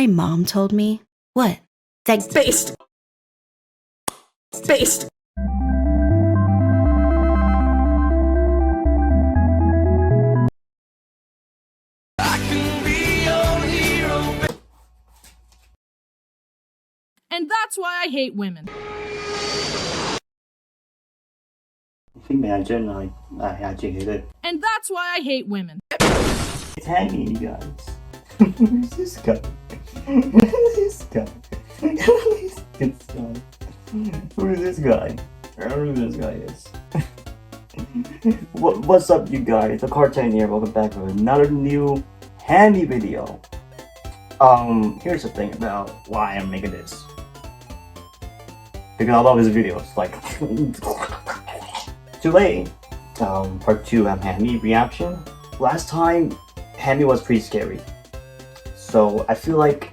My mom told me. What? That Based. Based. And that's why I hate women. Imagine, I actually hate it. And that's why I hate women. It's Hammy, you guys. Who's this guy? Who's this guy? Who's this guy? Who is this guy? I don't know who this guy is. What's up, you guys? Theclark10 here. Welcome back to another new Hammy video. Here's the thing about why I'm making this. Because I love his videos. Like, today, part 2 of Hammy reaction. Last time, Hammy was pretty scary. So I feel like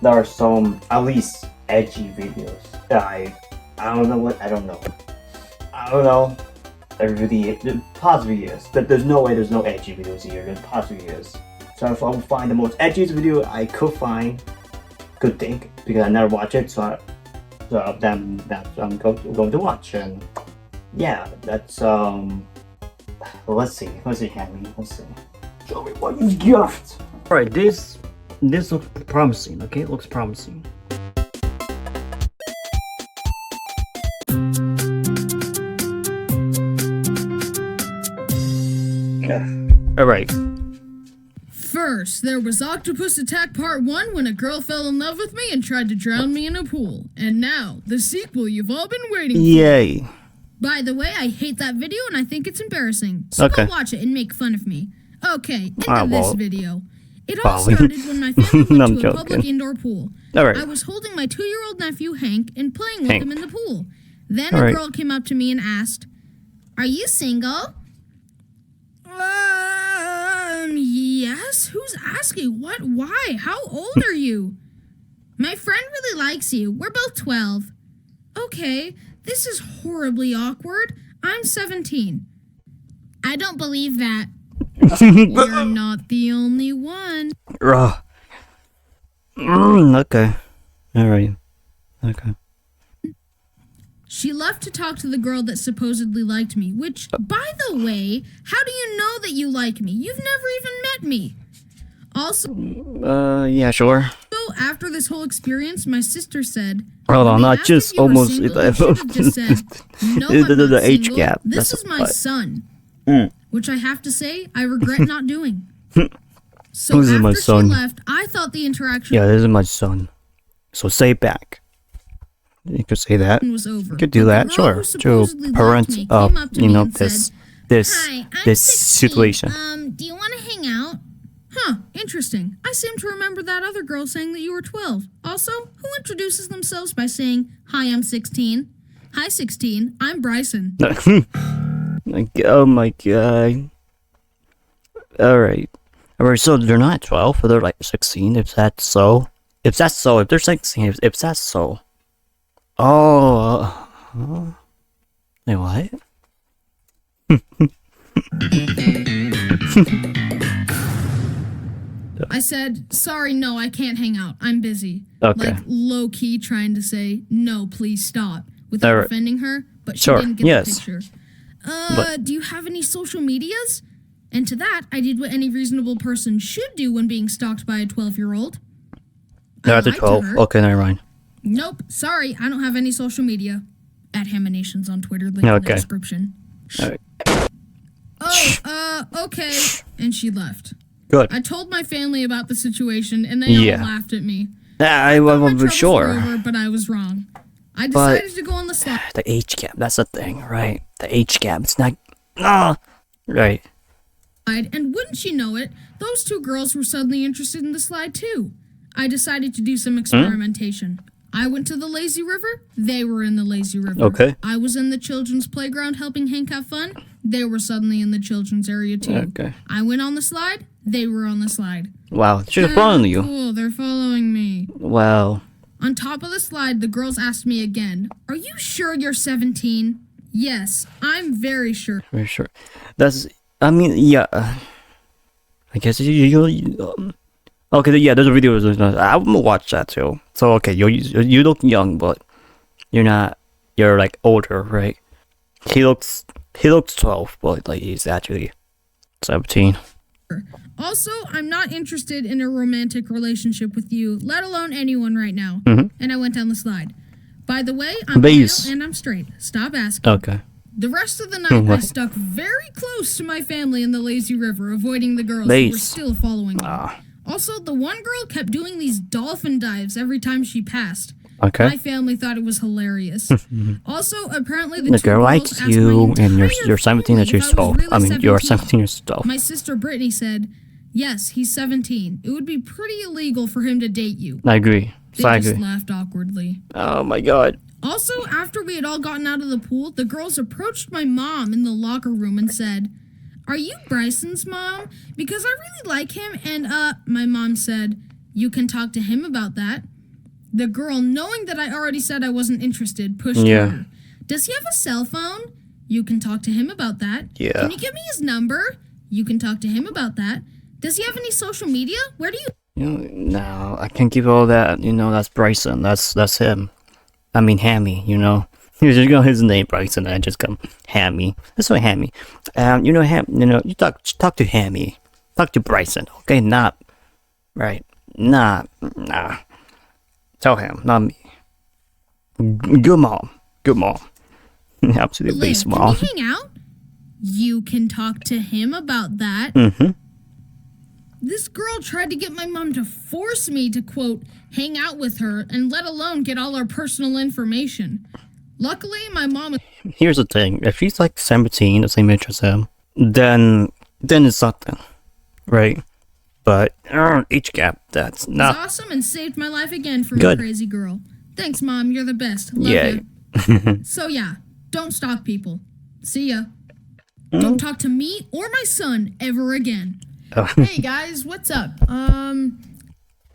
there are some, at least, edgy videos that I don't know. There possibly is. There's no way there's no edgy videos here. There possibly is. So if I will find the most edgiest video I could find, could think, because I never watch it, so that's I'm going to watch. And yeah, that's let's see, Hammy, let's see. Show me what you got. All right, this looks promising. Okay, it looks promising. All right. First, there was Octopus Attack Part 1 when a girl fell in love with me and tried to drown me in a pool. And now, the sequel you've all been waiting for. Yay. By the way, I hate that video and I think it's embarrassing. So go watch it and make fun of me. Okay, into this video. It all started when my family went to a public indoor pool. I was holding my 2-year-old nephew, Hank, and playing with him in the pool. Then a girl came up to me and asked, "Are you single?" Yes? Who's asking? What? Why? How old are you? My friend really likes you. We're both 12. Okay, this is horribly awkward. I'm 17. I don't believe that. You're not the only one. Okay. Alright. Okay. She left to talk to the girl that supposedly liked me, which, by the way, how do you know that you like me? You've never even met me. Also, yeah, sure. So after this whole experience, my sister said, hold on, not just almost the age gap. This is my son. Which I have to say, I regret not doing. So this is my son. She left, I thought the interaction this is my son. So say it back. You could say that. Was over. You could do that, sure. To parent of, you know, this situation. Do you want to hang out? Huh, interesting. I seem to remember that other girl saying that you were 12. Also, who introduces themselves by saying, "Hi, I'm 16. Hi, 16. I'm Bryson." Oh my god. Alright. So they're not 12, but they're like 16, if that's so. If they're 16, if that's so. Oh. Wait, what? I said, "Sorry, no, I can't hang out. I'm busy." Okay. Like, low-key trying to say, "No, please stop," without offending her, but she didn't get the picture. Do you have any social medias? And to that, I did what any reasonable person should do when being stalked by a 12-year-old. They're at the 12. Okay, never mind. Nope, sorry, I don't have any social media. At Haminations on Twitter, link in the description. Alright. Okay. And she left. Good. I told my family about the situation, and they all laughed at me. I wasn't sure. Over, but I was wrong. I decided to go on the slide. The age gap, that's the thing, right? The age gap, it's not... right. And wouldn't you know it, those two girls were suddenly interested in the slide too. I decided to do some experimentation. I went to the lazy river, they were in the lazy river. Okay. I was in the children's playground helping Hank have fun, they were suddenly in the children's area too. Okay. I went on the slide, they were on the slide. Wow, they're following you. Cool, they're following me. Wow. On top of the slide, the girls asked me again, "Are you sure you're 17? Yes, I'm very sure. Very sure. That's, I mean, yeah. I guess you Okay, yeah, there's a video. I will watch that too. So okay, you look young, but you're not. You're like older, right? He looks 12, but like he's actually 17. Also, I'm not interested in a romantic relationship with you, let alone anyone right now. And I went down the slide. By the way, I'm male and I'm straight. Stop asking. Okay. The rest of the night, I stuck very close to my family in the lazy river, avoiding the girls who were still following me. Also, the one girl kept doing these dolphin dives every time she passed. Okay. My family thought it was hilarious. Also, apparently the girl likes you, and you're 17 years old. I mean, you're 17 years old. My sister Brittany said, "Yes, he's 17. It would be pretty illegal for him to date you." I agree. They just laughed awkwardly. Oh my god. Also, after we had all gotten out of the pool, the girls approached my mom in the locker room and said, "Are you Bryson's mom? Because I really like him." And my mom said, "You can talk to him about that." The girl, knowing that I already said I wasn't interested, pushed harder. "Does he have a cell phone? You can talk to him about that." Yeah. "Can you give me his number? You can talk to him about that." "Does he have any social media? Where do you..." No, I can't give all that. That's Bryson. That's him. I mean, Hammy. You just go his name, Bryson, and I just come Hammy. That's why Hammy. You talk to Hammy. Talk to Bryson. Okay, not right. Nah. Tell him, not me. Good mom. Absolutely best mom. Can we hang out? You can talk to him about that. This girl tried to get my mom to force me to, quote, hang out with her, and let alone get all our personal information. Luckily, my mom... Here's the thing. If she's like 17, the same age as him, then it's something, right? But age gap, that's not... It's awesome and saved my life again from a crazy girl. Thanks, Mom. You're the best. Love you. So yeah, don't stalk people. See ya. Don't talk to me or my son ever again. Hey guys, what's up?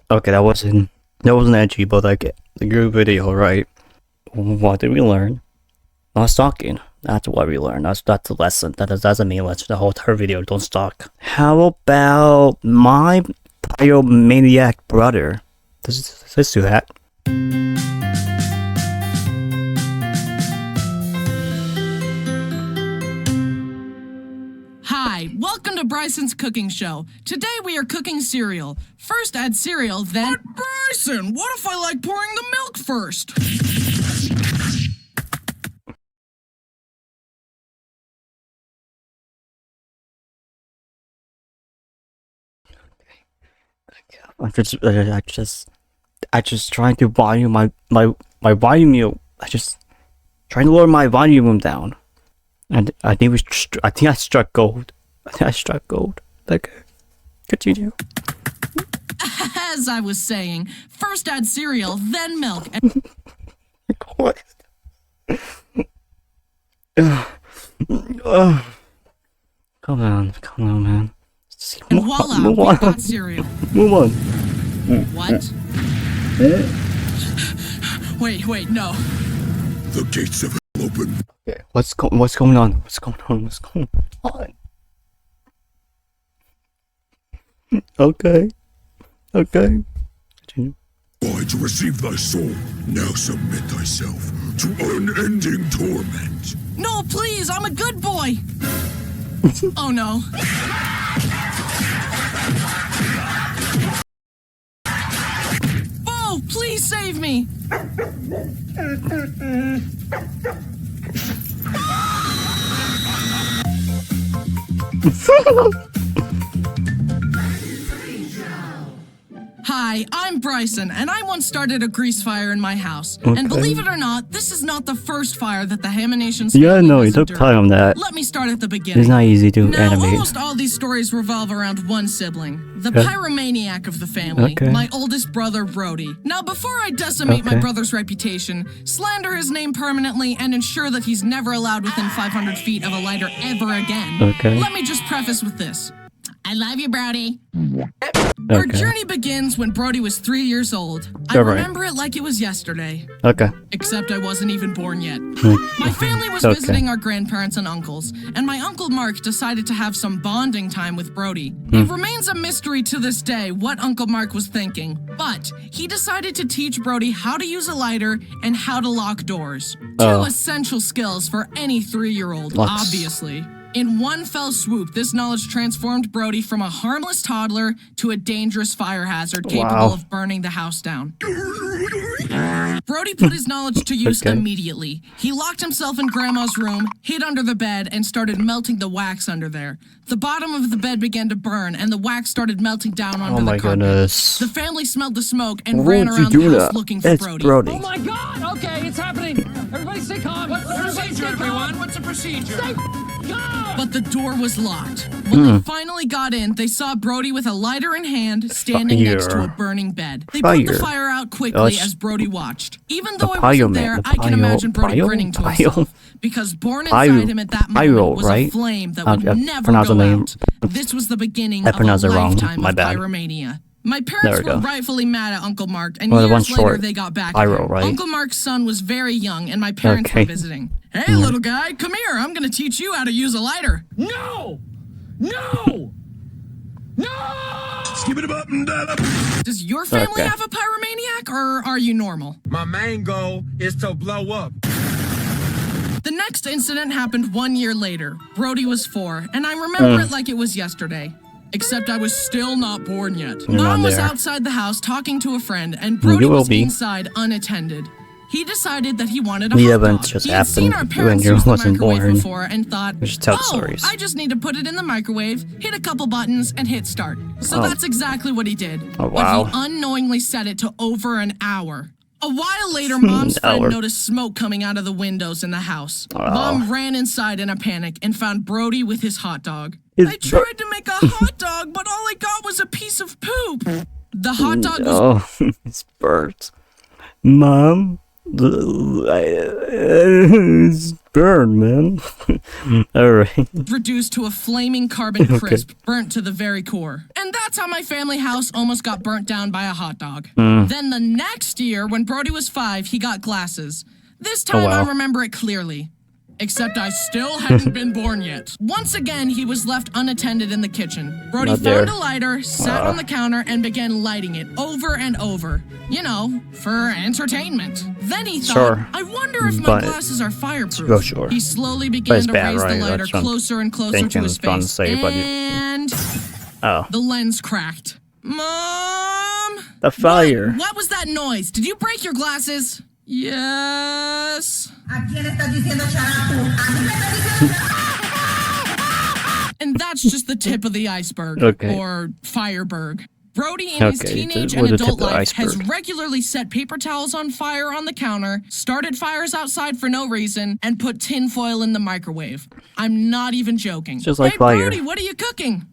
Okay, that wasn't edgy, but like the group video, right? What did we learn? Not stalking. That's what we learned. That's the lesson. That doesn't mean let's the whole entire video. Don't stalk. How about my pyromaniac brother? Let's do that. Hi, welcome to Bryson's cooking show. Today we are cooking cereal. First add cereal, then... But Bryson, what if I like pouring the milk first? I just trying to volume my volume. I just trying to lower my volume down, and I think I struck gold. Okay, continue. As I was saying, first add cereal, then milk. And what? Calm down, man. And voila, we got cereal. Move on. What? Wait, no. The gates have opened. Okay, what's going on? Okay. Continue. I to receive thy soul, now submit thyself to unending torment. No, please, I'm a good boy. Oh no. Oh, please save me. Hi, I'm Bryson, and I once started a grease fire in my house. Okay. And believe it or not, this is not the first fire that the Haminations it took time on that. Let me start at the beginning. It's not easy to Now, animate. almost all these stories revolve around one sibling, the pyromaniac of the family, my oldest brother, Brody. Now, before I decimate my brother's reputation, slander his name permanently, and ensure that he's never allowed within 500 feet of a lighter ever again, let me just preface with this. I love you, Brody. Our journey begins when Brody was 3 years old. I remember it like it was yesterday. Okay. Except I wasn't even born yet. My family was visiting our grandparents and uncles, and my Uncle Mark decided to have some bonding time with Brody. It remains a mystery to this day what Uncle Mark was thinking, but he decided to teach Brody how to use a lighter and how to lock doors. Two essential skills for any 3-year-old, obviously. In one fell swoop, this knowledge transformed Brody from a harmless toddler to a dangerous fire hazard capable of burning the house down. Brody put his knowledge to use immediately. He locked himself in Grandma's room, hid under the bed, and started melting the wax under there. The bottom of the bed began to burn, and the wax started melting down onto the carpet. Goodness. The family smelled the smoke and ran around the house looking for Brody. Oh my God! Okay, it's happening. Everybody stay calm. What's the procedure, everyone? What's the procedure? But the door was locked. When they finally got in, they saw Brody with a lighter in hand, standing next to a burning bed. They put the fire out quickly as Brody watched. Even though I wasn't there, I can imagine Brody grinning to himself, because born inside him at that moment was a flame that would never go out. This was the beginning of a lifetime of pyromania. My parents were rightfully mad at Uncle Mark, and years later they got back at him. Uncle Mark's son was very young, and my parents were visiting. Hey, little guy, come here. I'm going to teach you how to use a lighter. No! No! No! Skip it up and down. Does your family have a pyromaniac, or are you normal? My main goal is to blow up. The next incident happened 1 year later. Brody was 4, and I remember it like it was yesterday. Except I was still not born yet. Mom was outside the house talking to a friend, and Brody was inside unattended. He decided that he wanted a hot dog. Just He'd seen our parents use the microwave before and thought, I just need to put it in the microwave, hit a couple buttons, and hit start. So that's exactly what he did. But he unknowingly set it to over an hour. A while later, Mom's friend noticed smoke coming out of the windows in the house. Mom ran inside in a panic and found Brody with his hot dog. I tried to make a hot dog, but all I got was a piece of poop. The hot dog was... it's burnt. Mom? It's burned, man. Alright. Reduced to a flaming carbon crisp, burnt to the very core. And that's how my family house almost got burnt down by a hot dog. Then the next year, when Brody was 5, he got glasses. This time I remember it clearly. Except I still hadn't been born yet. Once again, he was left unattended in the kitchen. Brody found a lighter, sat on the counter, and began lighting it over and over. You know, for entertainment. Then he thought, I wonder if my glasses are fireproof. He slowly began to raise the lighter closer and closer to his face. And the lens cracked. Mom? The fire. What was that noise? Did you break your glasses? Yes. And that's just the tip of the iceberg, or fireberg. Brody in his teenage and adult life has regularly set paper towels on fire on the counter, started fires outside for no reason, and put tinfoil in the microwave. I'm not even joking. Just like hey, fire. Brody, what are you cooking?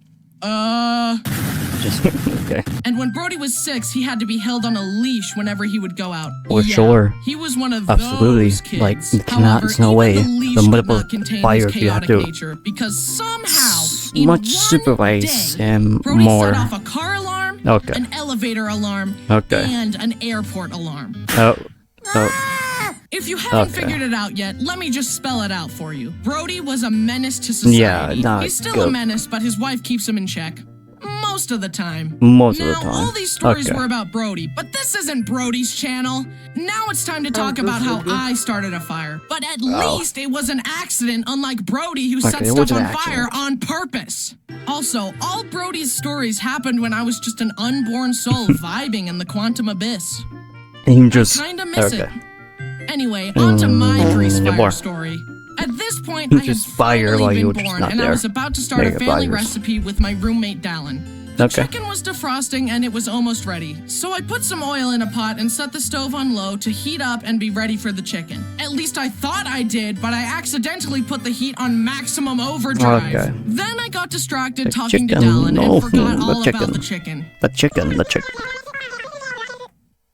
And when Brody was 6, he had to be held on a leash whenever he would go out. Sure. He was one of absolutely those kids. Like, you cannot, there's no way. The multiple fires you have to nature because somehow much supervise him Brody more. set off a car alarm, an elevator alarm, and an airport alarm. If you haven't figured it out yet, let me just spell it out for you. Brody was a menace to society. He's still a menace, but his wife keeps him in check. Most of the time. Most of the time. All these stories were about Brody, but this isn't Brody's channel. Now it's time to talk about how I started a fire. But at least it was an accident, unlike Brody, who set stuff on fire on purpose. Also, all Brody's stories happened when I was just an unborn soul vibing in the quantum abyss. You just... I kinda miss it. Anyway, on to my grease fire story. At this point, I had finally been born, and I was about to start a family recipe with my roommate, Dallin. The chicken was defrosting, and it was almost ready. So I put some oil in a pot and set the stove on low to heat up and be ready for the chicken. At least I thought I did, but I accidentally put the heat on maximum overdrive. Then I got distracted talking to Dallin and forgot all about the chicken. The chicken.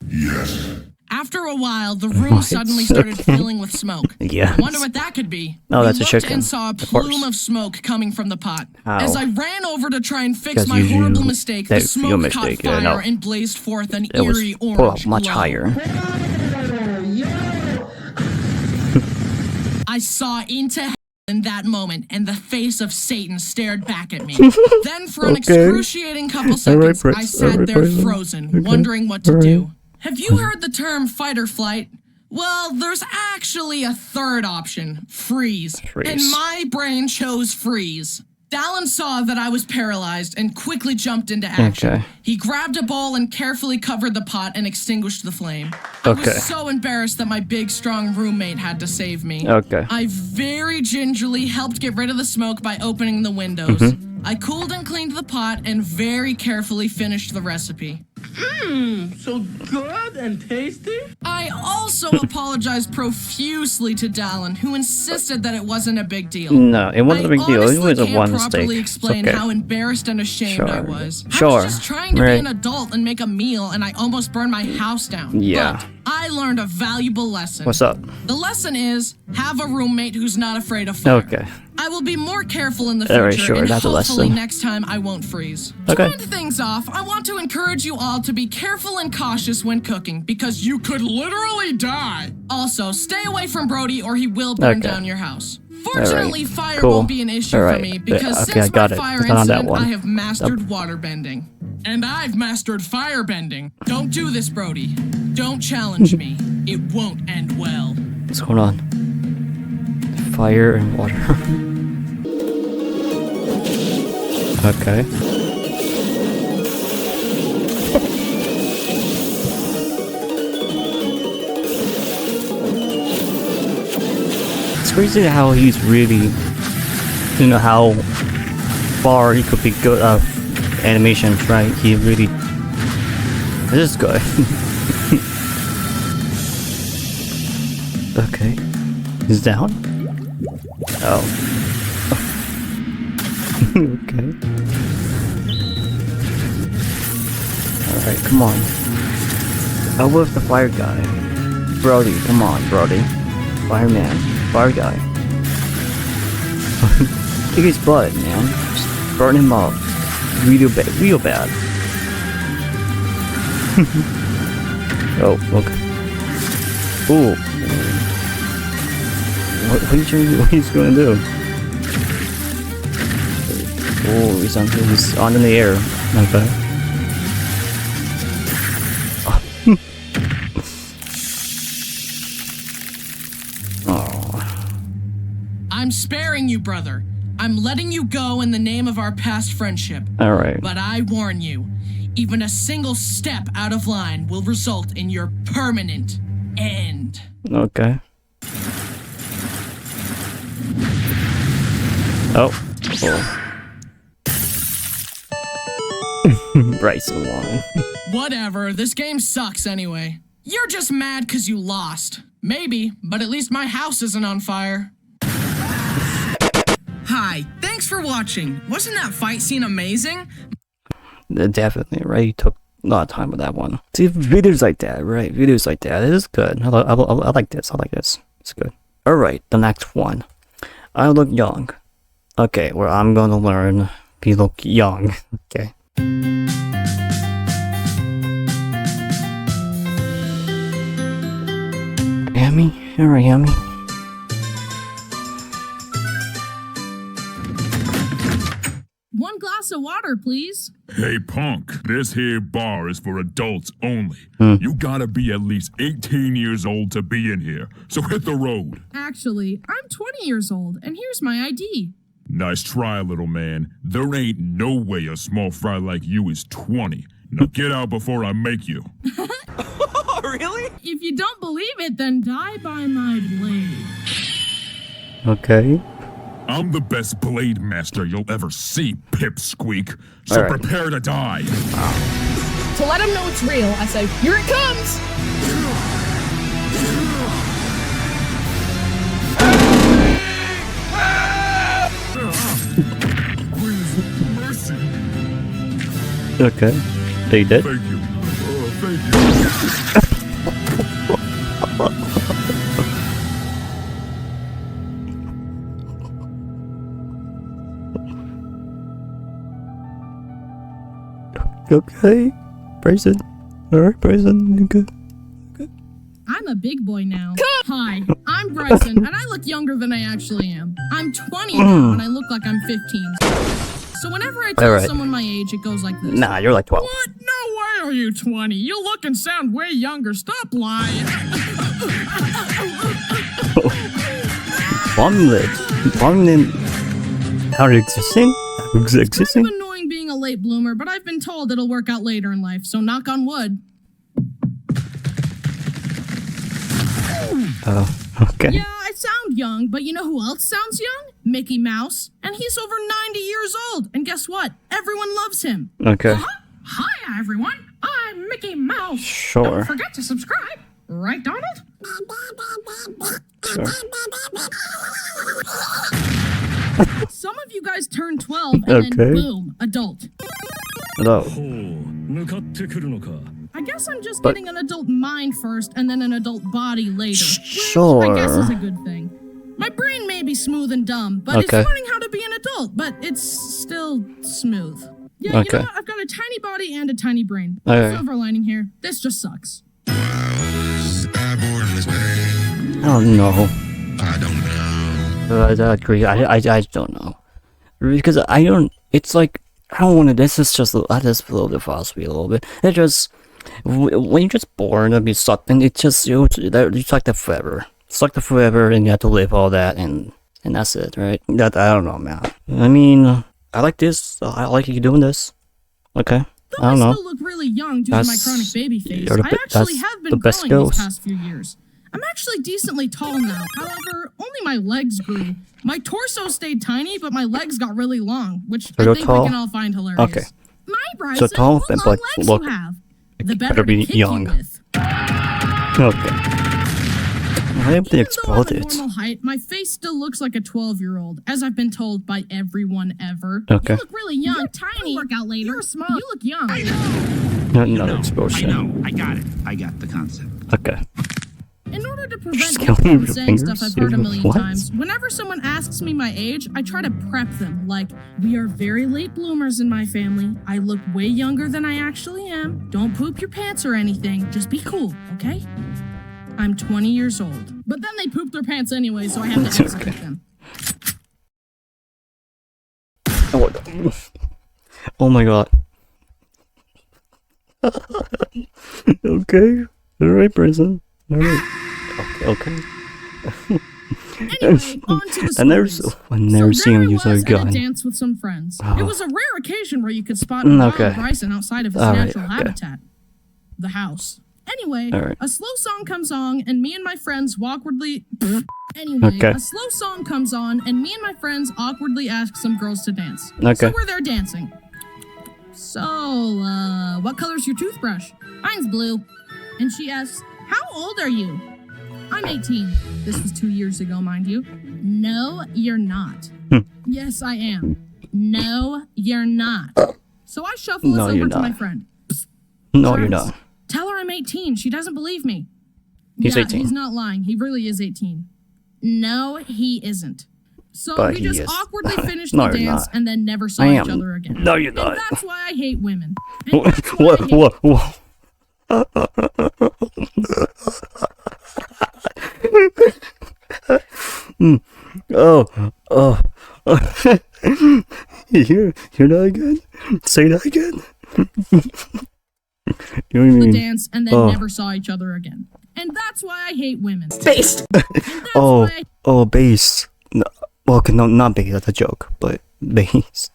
Yes. After After a while, the room suddenly started filling with smoke. Yeah. I wonder what that could be. Oh, that's a looked chicken. and saw a plume of smoke coming from the pot. How? As I ran over to try and fix Because my horrible mistake, the your smoke mistake, caught fire no. and blazed forth an It was eerie pull orange up much glow. higher. I saw into hell in that moment, and the face of Satan stared back at me. Then, for an excruciating couple seconds, I sat there frozen, wondering what to do. Have you heard the term fight or flight? Well, there's actually a third option, freeze. And my brain chose freeze. Dallin saw that I was paralyzed and quickly jumped into action. Okay. He grabbed a bowl and carefully covered the pot and extinguished the flame. I was so embarrassed that my big, strong roommate had to save me. Okay. I very gingerly helped get rid of the smoke by opening the windows. I cooled and cleaned the pot and very carefully finished the recipe. So good and tasty? I also apologized profusely to Dallin, who insisted that it wasn't a big deal. No, it wasn't a big deal. It was a one I properly mistake. explain how embarrassed and ashamed I was. I Sure. was just trying to be an adult and make a meal, and I almost burned my house down. Yeah. But I learned a valuable lesson. What's up? The lesson is, have a roommate who's not afraid of fire. Okay. I will be more careful in the future, Alright, sure, and that's a hopefully lesson. next time I won't freeze. Okay. To end things off, I want to encourage you all to be careful and cautious when cooking, because you could literally die. Also, stay away from Brody or he will burn down your house. Fortunately, fire won't be an issue for me, because since my fire incident, I have mastered waterbending. And I've mastered firebending. Don't do this, Brody. Don't challenge me. It won't end well. What's going on? Fire and water. Okay. It's crazy how he's really, you know, how far he could be good at animations, right? He really, this is good. Okay, he's down. Oh. Okay. Alright, come on. How with the fire guy? Brody, come on, Brody. Fireman. Fire guy. Look at his blood, man. Just burn him up. Real bad. Real bad. Oh, okay. Ooh. What he's gonna do? Oh, he's on in the air. Okay. Oh. I'm sparing you, brother. I'm letting you go in the name of our past friendship. Alright. But I warn you, even a single step out of line will result in your permanent end. Okay. Oh. Bryson won. Whatever, this game sucks anyway. You're just mad because you lost. Maybe, but at least my house isn't on fire. Hi, thanks for watching. Wasn't that fight scene amazing? Definitely, right? You took a lot of time with that one. See, videos like that, right? Videos like that, it is good. I like this. I like this. It's good. Alright, the next one. I look young. Okay, well, I'm gonna learn you look young. Okay. Hammy? Alright, Hammy. One glass of water, please. Hey, punk. This here bar is for adults only. You gotta be at least 18 years old to be in here, so hit the road. Actually, I'm 20 years old, and here's my ID. Nice try, little man. There ain't no way a small fry like you is 20. Now get out before I make you. Really? If you don't believe it, then die by my blade. Okay. I'm the best blade master you'll ever see, Pipsqueak. So prepare to die. To let him know it's real, I say, here it comes! Mercy. Okay. They did. Thank you. Thank you. Okay. Bryson. Alright, Bryson. You good? I'm a big boy now. Hi, I'm Bryson, and I look younger than I actually am. I'm 20 now, and I look like I'm 15. So whenever I tell someone my age, it goes like this. Nah, you're like 12. What? No way are you 20. You look and sound way younger. Stop lying. Bomb how existing? It's kind of annoying being a late bloomer, but I've been told it'll work out later in life, so knock on wood. Oh, okay. Yeah, I sound young, but you know who else sounds young? Mickey Mouse. And he's over 90 years old. And guess what? Everyone loves him. Okay. Hi, everyone. I'm Mickey Mouse. Sure. Don't forget to subscribe. Right, Donald? Sure. Some of you guys turn 12 and then boom, adult. Hello. I guess I'm just getting an adult mind first and then an adult body later. Sure. Which I guess is a good thing. My brain may be smooth and dumb, but it's learning how to be an adult, but it's still smooth. Yeah, you know what? I've got a tiny body and a tiny brain. Silver lining here. This just sucks. Oh no. I don't know. I agree. I don't know. Because I don't, it's like, I don't want to, this is just, I just a little bit fast me a little bit. It just, when you're just born and be sucked in, it's just, you suck that forever. Suck the forever and you have to live all that and that's it, right? That, I don't know, man. I mean, I like this. I like you doing this. Okay. Though I don't know. I still look really young due to my chronic baby face. I actually have been growing these past few years. I'm actually decently tall now. However, only my legs grew. My torso stayed tiny, but my legs got really long, which I think we can all find hilarious. Okay. My Bryson, so tall, what long legs look, you have? The better be to young. You with. Okay. I hope they exploded. At normal height, my face still looks like a 12-year-old, as I've been told by everyone ever. Okay. You look really young, tiny. Work out later. You're small. You look young. Not explosion. I know. I got it. I got the concept. Okay. In order to prevent me from saying stuff I've heard a million times, whenever someone asks me my age, I try to prep them, like, we are very late bloomers in my family. I look way younger than I actually am. Don't poop your pants or anything. Just be cool, okay? I'm 20 years old. But then they poop their pants anyway, so I have to educate them. Oh my god. Okay. Alright, Bryson. Alright. Okay. Anyway, on to the stories. I've never seen him use a gun. I dance with some friends. It was a rare occasion where you could spot Bryson outside of his natural habitat. The house. Anyway, a slow song comes on, and me and my friends awkwardly... a slow song comes on, and me and my friends awkwardly ask some girls to dance. So we're there dancing. So, what color's your toothbrush? Mine's blue. And she asks, how old are you? I'm 18. This was 2 years ago, mind you. No, you're not. Yes, I am. No, you're not. So I shuffle this over to my friend. No, you're not. Tell her I'm 18. She doesn't believe me. He's 18. He's not lying. He really is 18. No, he isn't. So we just awkwardly finished the dance and then never saw each other again. No, you're not. And that's why I hate women. What? Hear that again? Say that again. You know what I mean? Dance and then never saw each other again. And that's why I hate women. Based. Base. No, well, no, not base. That's a joke, but base.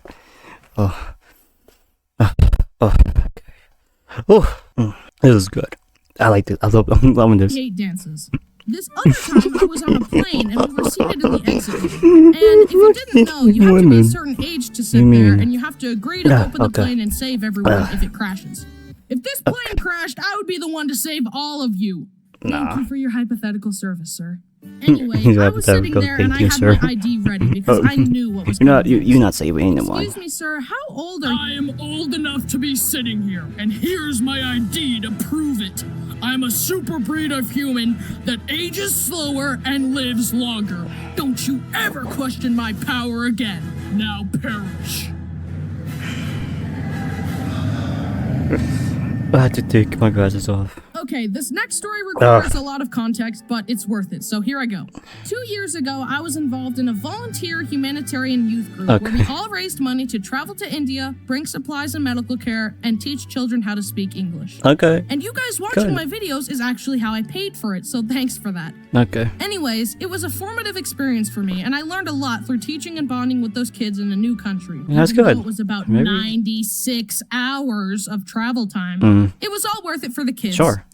This is good. I like this. I'm loving this. I hate dances. This other time, I was on a plane and we were seated in the exit room. And if you didn't know, you have to be a certain age to sit there, and you have to agree to open the plane and save everyone if it crashes. If this plane crashed, I would be the one to save all of you. Thank you for your hypothetical service, sir. Anyway, I was sitting there and I had my ID ready because I knew what was going on. You're not saving anyone. Excuse me, sir, how old are you? I am old enough to be sitting here, and here's my ID to prove it. I'm a super breed of human that ages slower and lives longer. Don't you ever question my power again. Now perish. I had to take my glasses off. Okay, this next story requires a lot of context, but it's worth it, so here I go. 2 years ago, I was involved in a volunteer humanitarian youth group where we all raised money to travel to India, bring supplies and medical care, and teach children how to speak English. Okay. And you guys watching my videos is actually how I paid for it, so thanks for that. Okay. Anyways, it was a formative experience for me, and I learned a lot through teaching and bonding with those kids in a new country. That's good. It was about 96 hours of travel time. It was all worth it for the kids. Sure.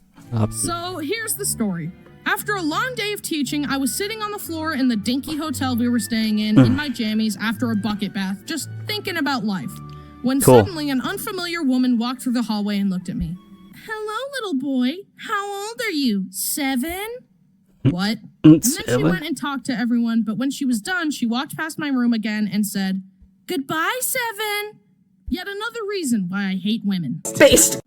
So here's the story. After a long day of teaching, I was sitting on the floor in the dinky hotel we were staying in my jammies after a bucket bath, just thinking about life. When suddenly an unfamiliar woman walked through the hallway and looked at me. Hello, little boy. How old are you? 7? What? And then she went and talked to everyone, but when she was done, she walked past my room again and said, Goodbye, 7. Yet another reason why I hate women. Based.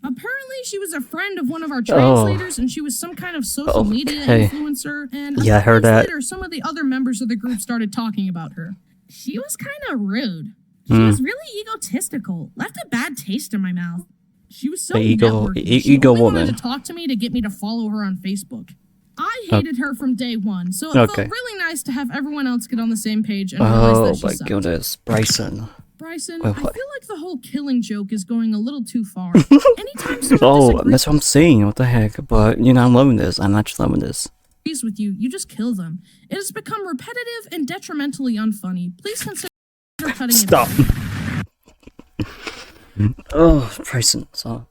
Apparently, she was a friend of one of our translators, and she was some kind of social media influencer. And I heard that. Later, some of the other members of the group started talking about her. She was kind of rude. She was really egotistical. Left a bad taste in my mouth. She was so networky. She only wanted to talk to me to get me to follow her on Facebook. I hated her from day one, so it felt really nice to have everyone else get on the same page and realize that she sucked. Goodness, Bryson, I feel like the whole killing joke is going a little too far. Anytime someone that's what I'm saying. What the heck? But I'm loving this. I'm actually loving this. With you, you just kill them. It has become repetitive and detrimentally unfunny. Please consider cutting it out. Bryson, so.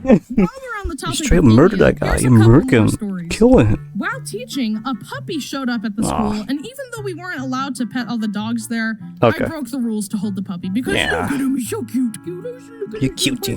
While we're on the topic, You straight murder that guy. You murder him. Kill him. While teaching, a puppy showed up at the school, and even though we weren't allowed to pet all the dogs there, I broke the rules to hold the puppy because look at him, he's so cute. You're cutie.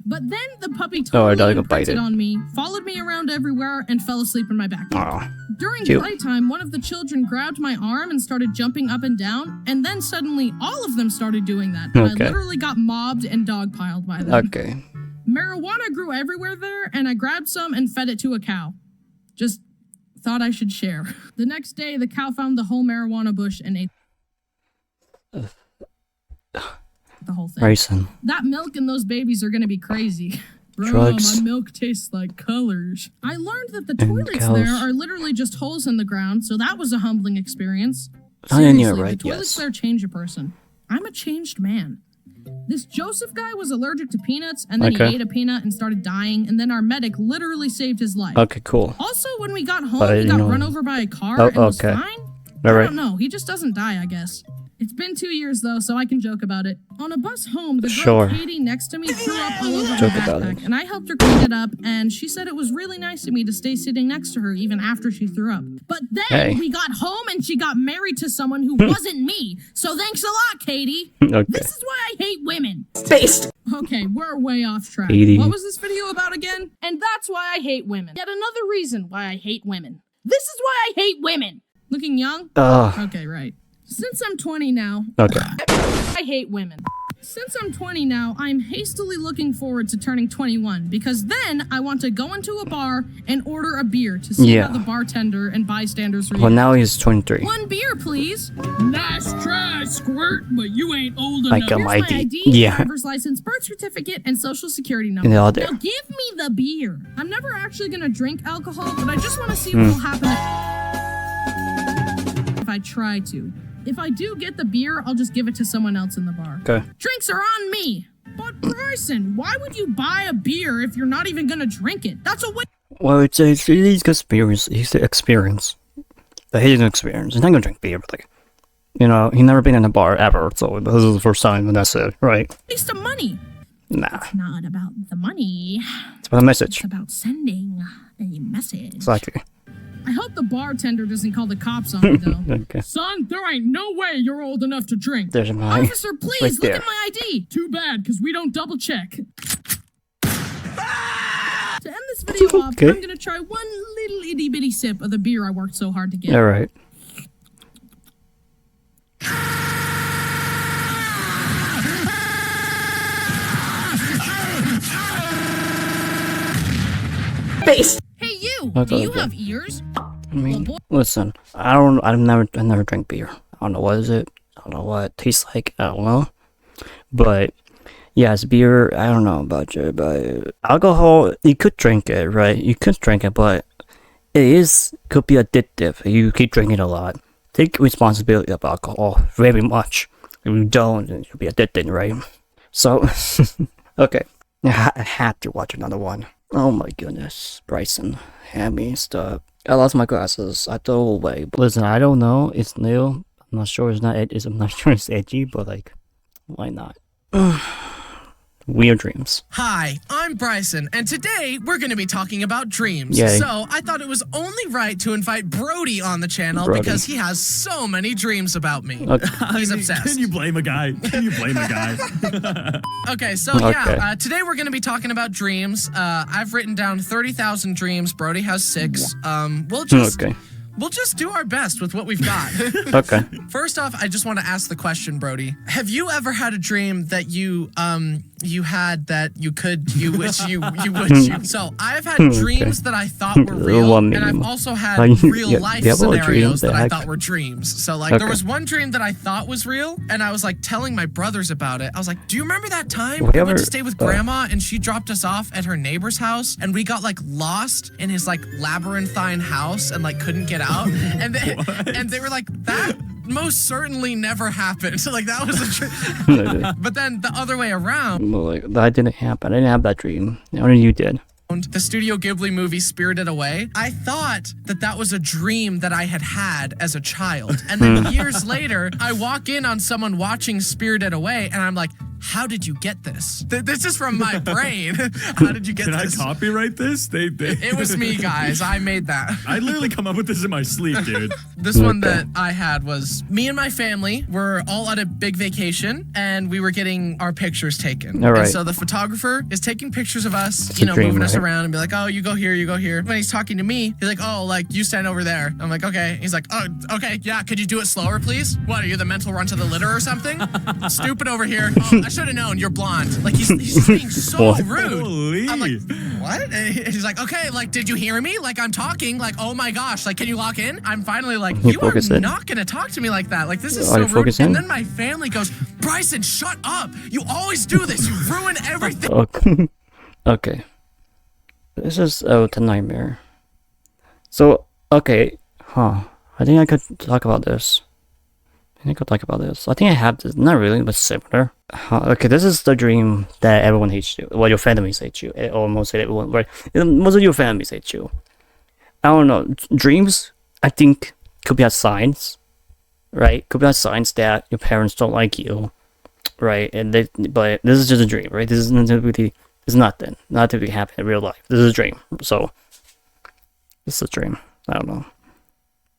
But then the puppy totally imprinted on me, followed me around everywhere, and fell asleep in my backpack. During playtime, one of the children grabbed my arm and started jumping up and down, and then suddenly all of them started doing that. And I literally got mobbed and dogpiled by them. Marijuana grew everywhere there, and I grabbed some and fed it to a cow. Just thought I should share. The next day, the cow found the whole marijuana bush and ate the whole thing. Bryson. That milk and those babies are gonna be crazy. Bro, Drugs. my milk tastes like colors. I learned that the toilets there are literally just holes in the ground, so that was a humbling experience. Seriously, the toilets there change a person. I'm a changed man. This Joseph guy was allergic to peanuts, and then he ate a peanut and started dying, and then our medic literally saved his life. Okay, cool. Also, when we got home, he got run over by a car and was fine. I don't know. He just doesn't die, I guess. It's been 2 years, though, so I can joke about it. On a bus home, the girl Katie next to me threw up all over her backpack, and I helped her clean it up, and she said it was really nice of me to stay sitting next to her even after she threw up. But then we got home, and she got married to someone who wasn't me, so thanks a lot, Katie. This is why I hate women. Based. Okay, we're way off track. What was this video about again? And that's why I hate women. Yet another reason why I hate women. This is why I hate women. Looking young? Okay, right. Since I'm 20 now, I hate women. Since I'm 20 now, I'm hastily looking forward to turning 21 because then I want to go into a bar and order a beer to see how the bartender and bystanders react. Well, now he's 23. 1 beer, please. Nice try, Squirt, but you ain't old enough. Here's my ID, driver's license, birth certificate, and social security number. Now give me the beer. I'm never actually gonna drink alcohol, but I just want to see what will happen if I try to. If I do get the beer, I'll just give it to someone else in the bar. Drinks are on me. But Bryson, why would you buy a beer if you're not even gonna drink it? That's a waste. Well, it's experience. He's the experience. But he's an experience. He's not gonna drink beer, but like, he's never been in a bar ever, so this is the first time, and that's it, right? Waste of money. Nah. It's not about the money. It's about a message. It's about sending a message. Exactly. I hope the bartender doesn't call the cops on me, though. Son, there ain't no way you're old enough to drink. There's my Officer, please, look at my ID. Too bad, because we don't double check. To end this video off, I'm going to try one little itty-bitty sip of the beer I worked so hard to get. All right. Base. Hey, you. Do you have ears? I mean, listen. I never drink beer. I don't know what is it. I don't know what it tastes like. I don't know. But Yes, beer, I don't know about you, but alcohol, you could drink it, right? You could drink it, but could be addictive. You keep drinking a lot. Take responsibility of alcohol very much. If you don't, then you'll be addicted, right? So, okay. I had to watch another one. Oh my goodness. Bryson, hammy stuff. I lost my glasses. I threw away. But listen, I don't know. It's new. I'm not sure I'm not sure it's edgy, but like, why not? Weird dreams. Hi, I'm Bryson, and today we're going to be talking about dreams. Yay. So I thought it was only right to invite Brody on the channel because he has so many dreams about me. Okay. He's obsessed. Can you blame a guy? Okay, so yeah, today we're going to be talking about dreams. I've written down 30,000 dreams. Brody has 6. We'll just do our best with what we've got. Okay. First off, I just want to ask the question, Brody. Have you ever had a dream that you wish. So I've had dreams that I thought were real, and I've also had real life scenarios that I thought were dreams. So like there was one dream that I thought was real, and I was like telling my brothers about it. I was like, do you remember that time we went to stay with grandma and she dropped us off at her neighbor's house and we got like lost in his like labyrinthine house and like couldn't get out? And they were like, that most certainly never happened. So like that was a dream. But then the other way around. Well, like, that didn't happen. I didn't have that dream. Only you did. The Studio Ghibli movie Spirited Away, I thought that was a dream that I had as a child. And then years later, I walk in on someone watching Spirited Away and I'm like, how did you get this? This is from my brain. How did you get this? Can I copyright this? It was me, guys. I made that. I literally come up with this in my sleep, dude. This one that I had was me and my family were all on a big vacation and we were getting our pictures taken. All right. And so the photographer is taking pictures of us, moving us around and be like, oh, you go here, you go here. When he's talking to me, he's like, oh, like you stand over there. I'm like, okay. He's like, oh, okay, yeah, could you do it slower, please? What, are you the mental run to the litter or something? Stupid over here. Oh, I should have known, you're blonde. Like he's just being so rude. Holy. I'm like, what? And he's like, okay, like, did you hear me? Like I'm talking, like, oh my gosh, like, can you lock in? I'm finally like, you are not gonna talk to me like that. Like this is so rude. And then my family goes, Bryson, shut up. You always do this. You ruin everything. Okay. This is a nightmare. So, okay. I think I could talk about this. I think I have this. Not really, but similar. Okay, this is the dream that everyone hates you. Well, your families hate you. Almost everyone, right? Most of your families hate you. I don't know. Dreams, I think, could be a signs, right? Could be a signs that your parents don't like you, right? But this is just a dream, right? This is nothing. Not to be happening in real life. This is a dream. So, this is a dream. I don't know.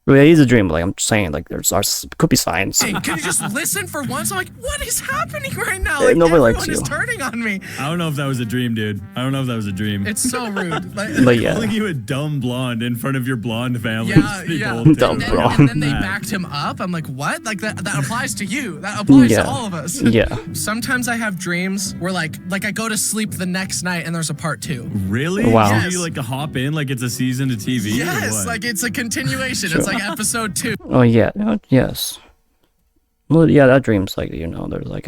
Well, it is a dream, like I'm saying, like could be signs. Hey, can you just listen for once? I'm like, what is happening right now? Like, nobody likes everyone is turning on me. I don't know if that was a dream, dude. It's so rude. But yeah. Calling you a dumb blonde in front of your blonde family. Yeah. Dumb blonde. And then they backed him up. I'm like, what? Like that applies to you. That applies to all of us. Yeah. Sometimes I have dreams where like I go to sleep the next night and there's a part 2. Really? Wow. Yes. You like to hop in like it's a season of TV? Yes, like it's a continuation. Sure. It's like episode 2. Oh yeah, yes. Well, yeah, that dream's like, there's like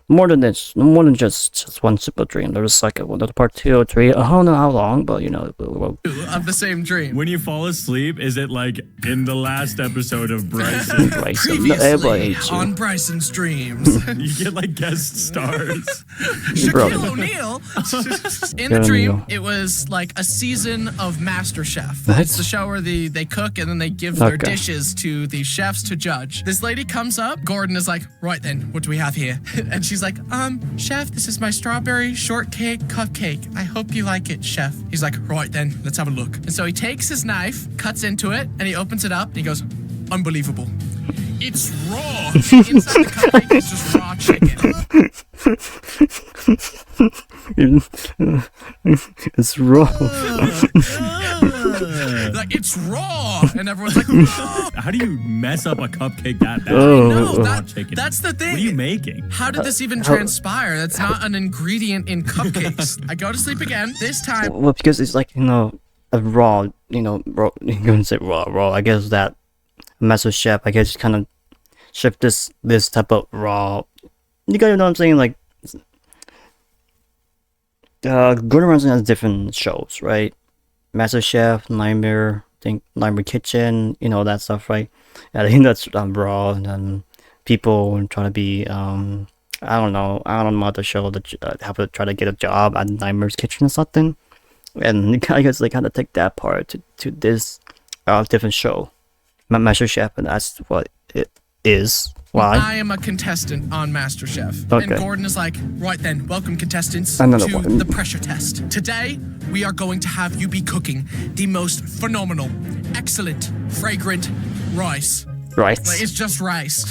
more than just one simple dream. There's like another part 2 or 3. I don't know how long, but of the same dream. When you fall asleep, is it like in the last episode of Bryson? Previously on Bryson's dreams. You get like guest stars. Shaquille O'Neal. In the dream, it was like a season of MasterChef. It's the show where they cook and then they give their dishes to the chefs to judge. This lady comes up. Gordon is like, right then, what do we have here? And she's like, chef, this is my strawberry shortcake cupcake. I hope you like it, chef. He's like, right then, let's have a look. And so he takes his knife, cuts into it, and he opens it up, and he goes, unbelievable. It's raw. Inside the cupcake is just raw chicken. It's raw. Like, it's raw. And everyone's like, raw. How do you mess up a cupcake that bad? No, that's the thing. What are you making? How did this even transpire? That's not an ingredient in cupcakes. I go to sleep again. This time. Well, because it's like, a raw, raw, you're gonna say raw. I guess that Master Chef, I guess, kind of shift this type of raw. You guys know what I'm saying? Like, Gordon Ramsay has different shows, right? MasterChef, Nightmare, Nightmare Kitchen, you know, that stuff, right? I think that's Raw, and then people trying to be, I don't know the show that have to try to get a job at Nightmare's Kitchen or something. And I guess they kind of take that part to this different show, MasterChef, and that's what it is. Why? I am a contestant on MasterChef. Okay. And Gordon is like, right then, welcome contestants to the pressure test. Today, we are going to have you be cooking the most phenomenal, excellent, fragrant rice. Rice? Like, it's just rice.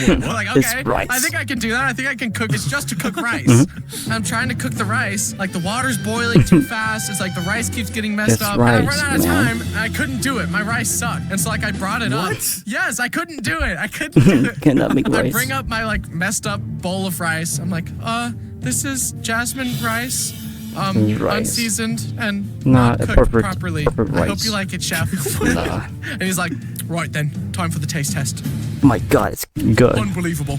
Like, okay, rice. I think I can do that. I think I can cook. It's just to cook rice. I'm trying to cook the rice. Like, the water's boiling too fast. It's like the rice keeps getting messed up. Rice, and I run out of time. And I couldn't do it. My rice sucked. And so, like, I brought it up. Yes, I couldn't do it. I couldn't do it. Cannot make rice. I bring up my, like, messed up bowl of rice. I'm like, this is jasmine rice. Unseasoned and not cooked properly. I hope you like it, chef. And he's like, right then, time for the taste test. Oh my god, it's good. Unbelievable.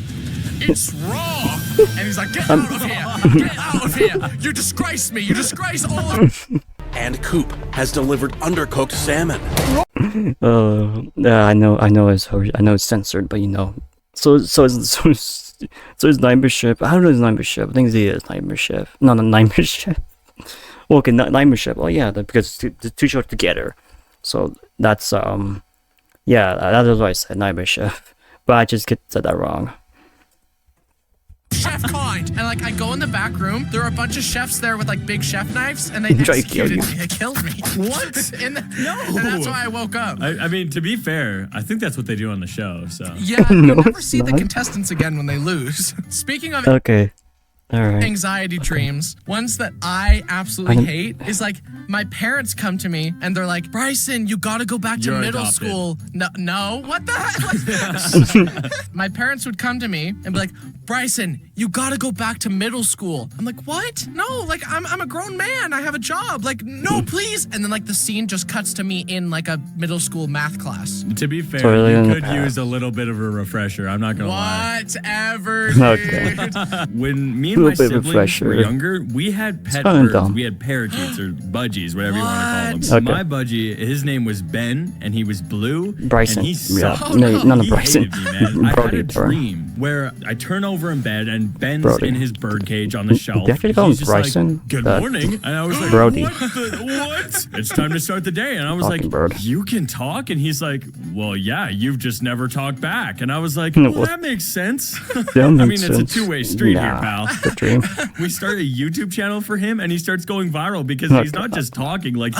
It's raw. And he's like, get out of here. Get out of here. You disgrace me. You disgrace all of And Coop has delivered undercooked salmon. Yeah, I know it's censored, but you know. So it's Nightmare Chef. I don't know it's Nightmare Chef. I think it is Nightmare Chef. No, Nightmare Chef. Well, okay, Nightmare Chef. Oh yeah, because the two shows together. So that's yeah, that is what I said, Nightmare Chef. But I just said that wrong. Chef kind. And like I go in the back room, there are a bunch of chefs there with like big chef knives, and they executed me. It killed me. What? No. And that's why I woke up. I mean, to be fair, I think that's what they do on the show. So yeah, you'll never see the contestants again when they lose. Speaking of anxiety dreams, ones that I absolutely hate is like my parents come to me and they're like, Bryson, you gotta go back to middle school. No, what the heck? My parents would come to me and be like, Bryson, you gotta go back to middle school. I'm like, what? No, like I'm a grown man. I have a job. Like, no, please. And then like the scene just cuts to me in like a middle school math class. To be fair, you could use a little bit of a refresher. I'm not gonna lie. Whatever, dude. When me and my siblings were younger, we had pet birds. We had parakeets or budgies, whatever you want to call them. My budgie, his name was Ben, and he was blue. Bryson. And he sucked. No, Bryson. He hated me, man. I had a dream where I turn over in bed and Ben's in his bird cage on the shelf. Did you actually call him Bryson? Like, good morning. And I was like, Brody. What? It's time to start the day. And I was like, you can talk? And he's like, well, yeah, you've just never talked back. And I was like, well, that makes sense. I mean, it's a two-way street here, pal. We start a YouTube channel for him, and he starts going viral because he's not just talking. Like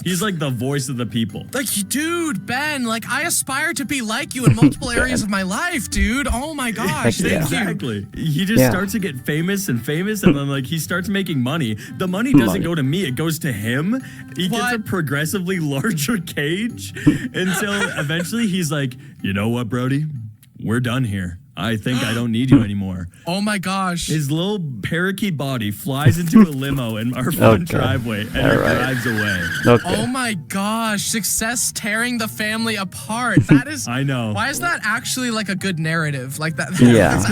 he's like the voice of the people. Like, dude, Ben, like I aspire to be like you in multiple areas of my life, dude. Oh my gosh, thank you. Exactly. He just starts to get famous, and then like he starts making money. The money doesn't go to me; it goes to him. He gets a progressively larger cage until eventually he's like, you know what, Brody? We're done here. I think I don't need you anymore. Oh my gosh. His little parakeet body flies into a limo in our front driveway and drives away. Oh my gosh. Success tearing the family apart. That is... I know. Why is that actually like a good narrative? Like that? Yeah.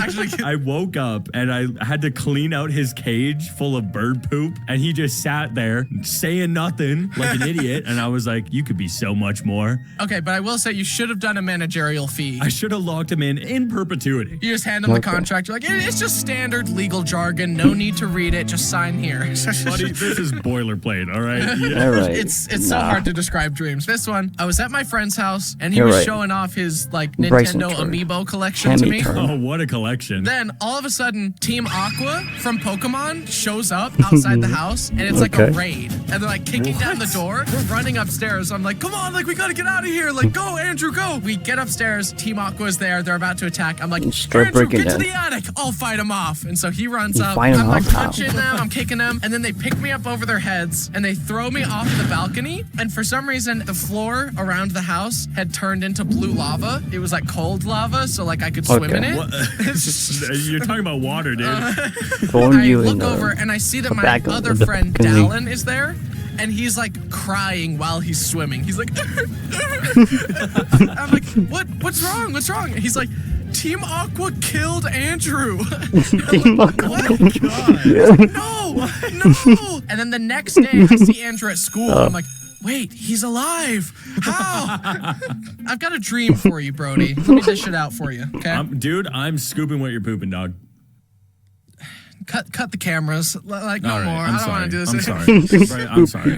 I woke up and I had to clean out his cage full of bird poop, and he just sat there saying nothing like an idiot. And I was like, you could be so much more. Okay, but I will say you should have done a managerial fee. I should have locked him in perpetuity. You just hand him the contract. You're like, it's just standard legal jargon. No need to read it. Just sign here. Buddy, this is boilerplate, all right? Yeah. All right. It's so hard to describe dreams. This one, I was at my friend's house, and he was showing off his like Nintendo Amiibo collection to me. Oh, what a collection. Then, all of a sudden, Team Aqua from Pokemon shows up outside the house, and it's like a raid. And they're like kicking down the door. We're running upstairs. I'm like, come on, like we gotta get out of here. Like, go, Andrew, go. We get upstairs. Team Aqua's there. They're about to attack. I'm like, Andrew, get to the attic. I'll fight him off. And so he runs up. I'm like punching them. I'm kicking them. And then they pick me up over their heads and they throw me off the balcony. And for some reason, the floor around the house had turned into blue lava. It was like cold lava, so like I could swim in it. You're talking about water, dude. I look over and I see that my other friend, Dallin, is there. And he's like crying while he's swimming. He's like, I'm like, what's wrong? What's wrong? And he's like, Team Aqua killed Andrew. Team Aqua. Oh my God. No. And then the next day, I see Andrew at school. And I'm like, wait, he's alive. How? I've got a dream for you, Brody. Let me dish it out for you, okay? Dude, I'm scooping what you're pooping, dog. Cut the cameras. Like, no more. I don't want to do this. I'm sorry. I'm sorry.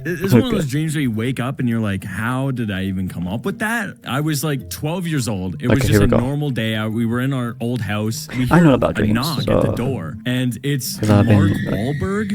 It's one of those dreams where you wake up and you're like, how did I even come up with that? I was like 12 years old. It was just a normal day. We were in our old house. We I know about a dreams. knock at the door. And it's Mark Wahlberg.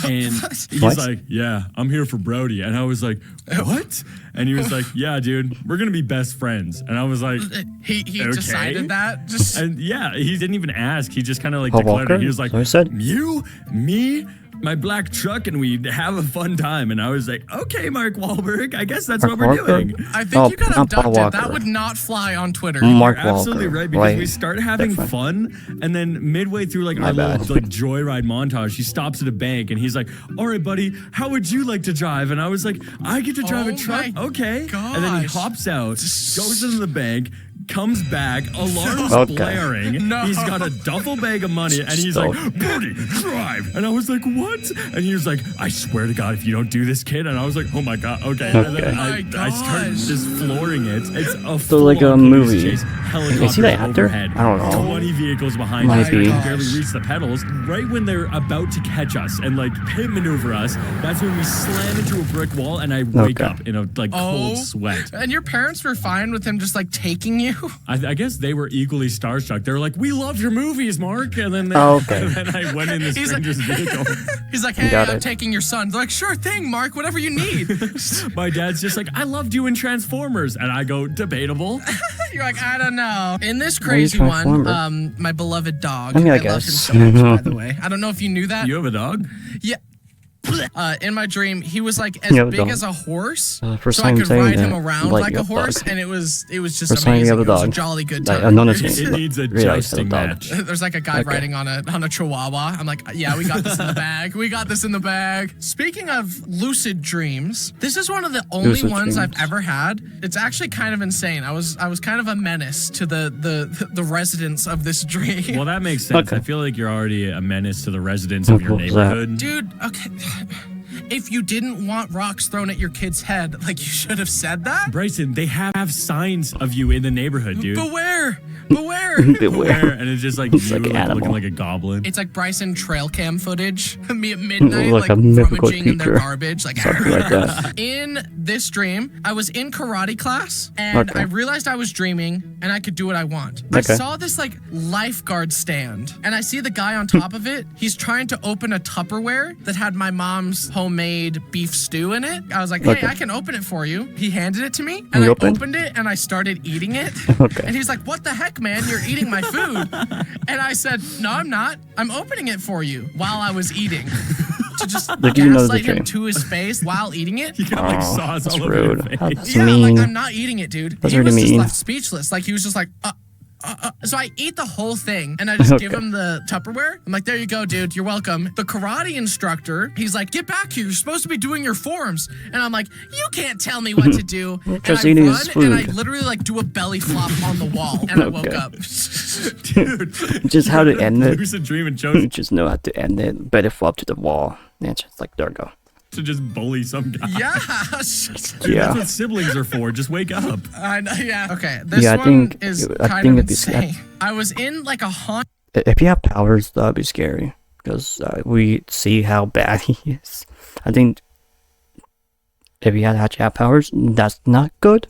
And he's like, yeah, I'm here for Brody. And I was like, what? And he was like, yeah, dude, we're going to be best friends. And I was like, he okay. decided that? And yeah, he didn't even ask. He just kind of like declared it. He was like, you, me, my black truck, and we have a fun time. And I was like, okay, Mark Wahlberg, I guess that's what we're doing. I think you got abducted. That would not fly on Twitter. You're absolutely right, because we start having fun, and then midway through like our little like joyride montage, he stops at a bank and he's like, all right, buddy, how would you like to drive? And I was like, I get to drive a truck? Okay. Gosh. And then he hops out, goes into the bank, comes back, alarms blaring. He's got a duffel bag of money, and he's like, Brody, drive. And I was like, what? And he was like, I swear to God, if you don't do this, kid. And I was like, oh my God, okay. And then I started just flooring it. It's a so like a movie. Is he the actor? I don't know. 20 vehicles behind us. I can barely reach the pedals. Right when they're about to catch us and like pit maneuver us, that's when we slam into a brick wall, and I wake up in a like cold sweat. And your parents were fine with him just like taking you? I guess they were equally starstruck. They were like, we love your movies, Mark. And then, and then I went in the stranger's vehicle. He's like, hey, I'm taking your son. They're like, sure thing, Mark, whatever you need. My dad's just like, I loved you in Transformers. And I go, debatable. You're like, I don't know. In this crazy one, my beloved dog. I mean, I guess. Love him so much, by the way. I don't know if you knew that. You have a dog? Yeah. In my dream, he was like as big as a horse, so I could ride him around like a horse, and it was just amazing. It was a jolly good time. It needs a jousting match. There's like a guy riding on a chihuahua. I'm like, yeah, we got this in the bag. We got this in the bag. Speaking of lucid dreams, this is one of the only ones I've ever had. It's actually kind of insane. I was kind of a menace to the residents of this dream. Well, that makes sense. I feel like you're already a menace to the residents of your neighborhood. Dude, okay. If you didn't want rocks thrown at your kid's head, like, you should have said that. Bryson, they have signs of you in the neighborhood, dude. Beware. And it's just like you looking like a goblin. It's like Bryson trail cam footage. Me at midnight, like rummaging in their garbage. Like that. In this dream, I was in karate class, and I realized I was dreaming, and I could do what I want. I saw this like lifeguard stand, and I see the guy on top of it. He's trying to open a Tupperware that had my mom's homemade beef stew in it. I was like, hey, I can open it for you. He handed it to me, and I opened it, and I started eating it. And he's like, what the heck, man? You're eating my food. And I said, no, I'm not. I'm opening it for you while I was eating. To just gaslight him to his face while eating it. You got like sauce all over your face. That's mean. Like, I'm not eating it, dude. That's he was really just mean. left speechless. Like, he was just like, So I eat the whole thing, and I just give him the Tupperware. I'm like, there you go, dude. You're welcome. The karate instructor, he's like, get back here. You're supposed to be doing your forms. And I'm like, you can't tell me what to do. And I run, and I literally like do a belly flop on the wall, and I woke up. Dude, just how to end it. Lucid dream and chose just know how to end it. Belly flop to the wall. Yeah, just like, there we go. To just bully some guy. Yeah. Dude, that's what siblings are for. Just wake up. I know, yeah. Okay, this one is kind of insane. I was in like a haunt. If you have powers, that'd be scary, because we see how bad he is. I think if you actually have powers, that's not good.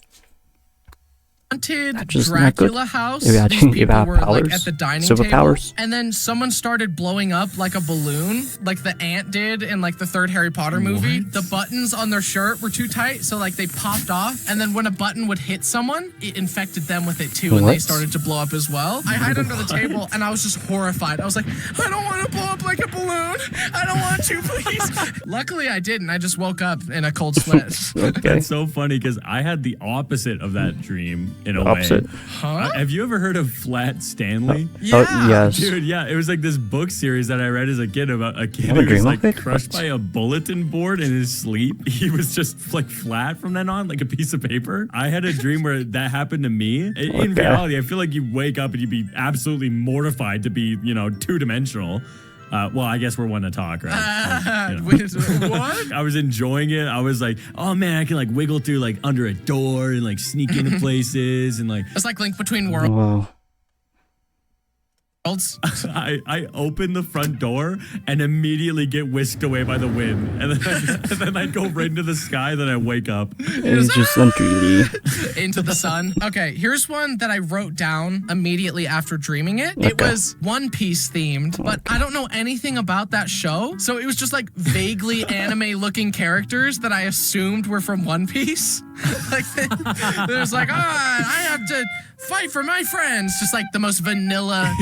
Haunted Dracula house. These people were like at the dining table, and then someone started blowing up like a balloon, like the ant did in like the third Harry Potter movie. The buttons on their shirt were too tight, so like they popped off, and then when a button would hit someone, it infected them with it too, and they started to blow up as well. I hid under the table, and I was just horrified. I was like, I don't want to blow up like a balloon. I don't want to, please. Luckily, I didn't. I just woke up in a cold sweat. That's so funny, because I had the opposite of that dream. in a Opposite. way. Huh? Have you ever heard of Flat Stanley? Oh, yes. Dude, yeah. It was like this book series that I read as a kid about a kid who was like crushed by a bulletin board in his sleep. He was just like flat from then on, like a piece of paper. I had a dream where that happened to me. In reality, I feel like you wake up and you'd be absolutely mortified to be, you know, two-dimensional. Well, I guess we're one to talk, right? What? I was enjoying it. I was like, oh man, I can like wiggle through like under a door and like sneak into places and like. It's like Link Between Worlds. Wow. I open the front door and immediately get whisked away by the wind, and then I go right into the sky. Then I wake up. It's just untrue. Into the sun. Okay, here's one that I wrote down immediately after dreaming it. It was One Piece themed, but I don't know anything about that show, so it was just like vaguely anime-looking characters that I assumed were from One Piece. Like it was like, I have to fight for my friends. Just like the most vanilla.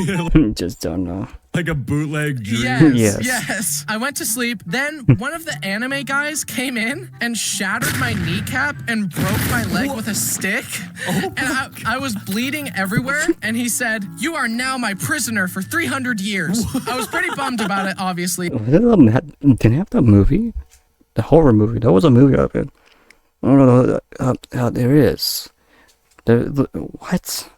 Just don't know. Like a bootleg dream. Yes. I went to sleep. Then one of the anime guys came in and shattered my kneecap and broke my leg with a stick. And I was bleeding everywhere. And he said, "You are now my prisoner for 300 years. I was pretty bummed about it, obviously. Didn't they have that movie? The horror movie. There was a movie of it. I don't know. There is. What?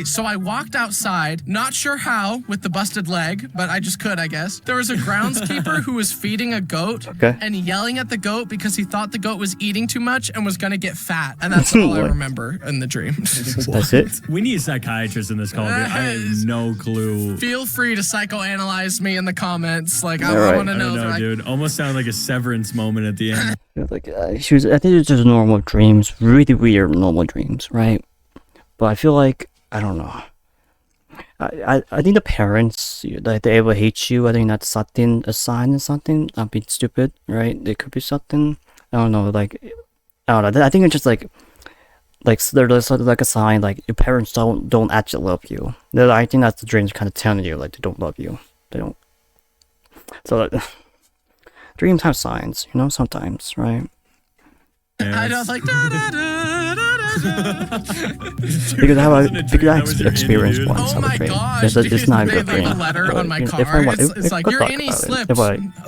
So I walked outside, not sure how, with the busted leg, but I just could, I guess. There was a groundskeeper who was feeding a goat and yelling at the goat because he thought the goat was eating too much and was going to get fat. And that's all I remember in the dream. That's it? We need a psychiatrist in this call, dude. I have no clue. Feel free to psychoanalyze me in the comments. Like, I want to know. I don't know, dude. Almost sounded like a Severance moment at the end. Like, I think it's just normal dreams. Really weird normal dreams, right? But I feel like, I don't know. I think the parents, like, they ever hate you. I think that's something, a sign of something. Not being stupid, right? It could be something. I don't know. Like, I don't know. I think it's just like there's sort of like a sign, like your parents don't actually love you. I think that's the dreams kind of telling you, like, they don't love you. They don't. So dreams have signs, you know, sometimes, right? I don't like because I experienced once. Oh my gosh! It's not a good dream. A letter on my car. It's like your innie slipped.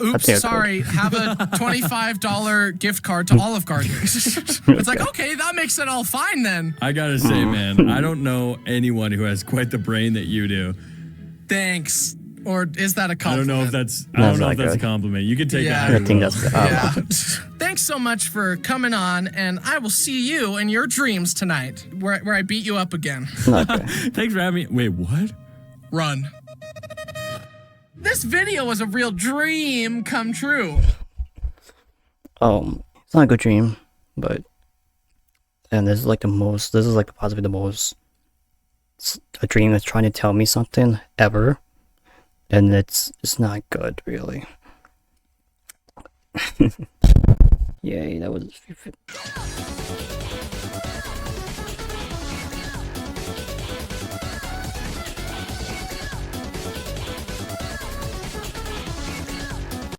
Oops, sorry. Have a $25 gift card to Olive Garden. It's like, okay, that makes it all fine then. I gotta say, man, I don't know anyone who has quite the brain that you do. Thanks. Or is that a compliment? I don't know if that's a compliment. You can take that. I think that's Thanks so much for coming on, and I will see you in your dreams tonight, where I beat you up again. Okay. Thanks for having me. Wait, what? Run. This video was a real dream come true. It's not a good dream, but this is like possibly the most a dream that's trying to tell me something ever. And it's not good, really. Yay, that was...